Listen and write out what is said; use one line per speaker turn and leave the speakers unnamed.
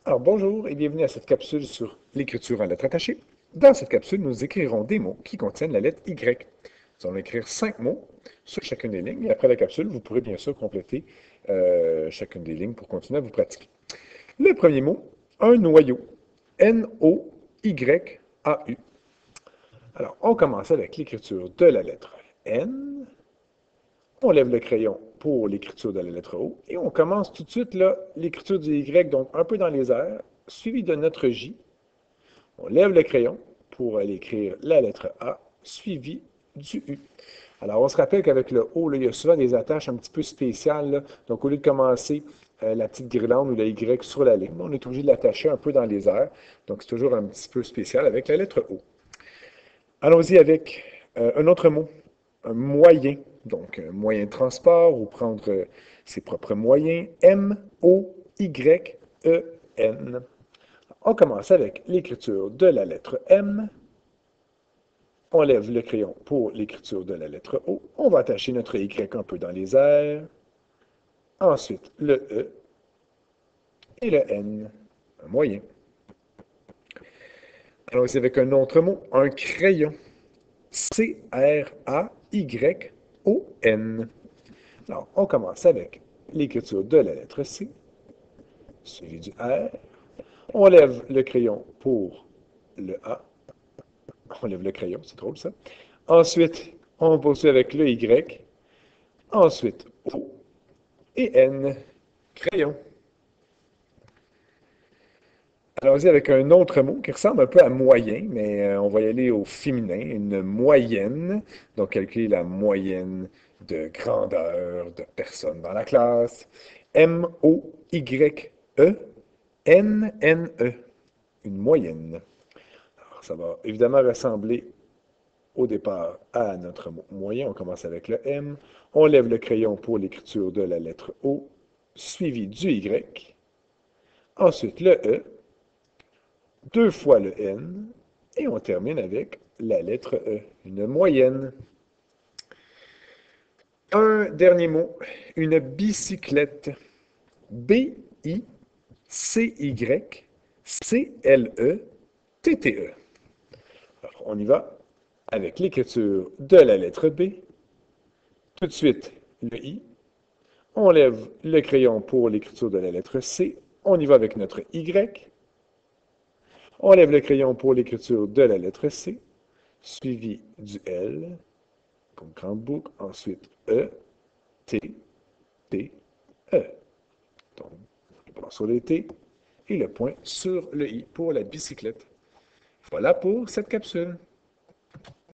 Alors bonjour et bienvenue à cette capsule sur l'écriture en lettres attachées. Dans cette capsule, nous écrirons des mots qui contiennent la lettre Y. Nous allons écrire 5 mots sur chacune des lignes et après la capsule, vous pourrez bien sûr compléter chacune des lignes pour continuer à vous pratiquer. Le premier mot, un noyau. N-O-Y-A-U. Alors, on commence avec l'écriture de la lettre N. On lève le crayon pour l'écriture de la lettre O. Et on commence tout de suite là, l'écriture du Y, donc un peu dans les airs, suivi de notre J. On lève le crayon pour aller écrire la lettre A, suivi du U. Alors, on se rappelle qu'avec le O, là, il y a souvent des attaches un petit peu spéciales, là. Donc, au lieu de commencer la petite guirlande ou la Y sur la ligne, on est obligé de l'attacher un peu dans les airs. Donc, c'est toujours un petit peu spécial avec la lettre O. Allons-y avec un autre mot, un moyen. Donc, un moyen de transport ou prendre ses propres moyens. M-O-Y-E-N. On commence avec l'écriture de la lettre M. On lève le crayon pour l'écriture de la lettre O. On va attacher notre Y un peu dans les airs. Ensuite, le E et le N, un moyen. Allons-y avec un autre mot, un crayon. C-R-A-Y-O-N. Alors, on commence avec l'écriture de la lettre C, suivi du R. On lève le crayon pour le A. On lève le crayon, c'est drôle ça. Ensuite, on poursuit avec le Y. Ensuite, O et N, crayon. Allons-y avec un autre mot qui ressemble un peu à moyen, mais on va y aller au féminin, une moyenne. Donc, calculer la moyenne de grandeur de personnes dans la classe. M-O-Y-E-N-N-E, une moyenne. Alors, ça va évidemment ressembler au départ à notre mot moyen. On commence avec le M. On lève le crayon pour l'écriture de la lettre O, suivi du Y. Ensuite, le E, deux fois le N, et on termine avec la lettre E, une moyenne. Un dernier mot, une bicyclette. B-I-C-Y-C-L-E-T-T-E. Alors, on y va avec l'écriture de la lettre B. Tout de suite, le I. On lève le crayon pour l'écriture de la lettre C. On y va avec notre Y. On lève le crayon pour l'écriture de la lettre C, suivi du L, comme grande boucle. Ensuite, E, T, T, E. Donc, le point sur le T et le point sur le I pour la bicyclette. Voilà pour cette capsule.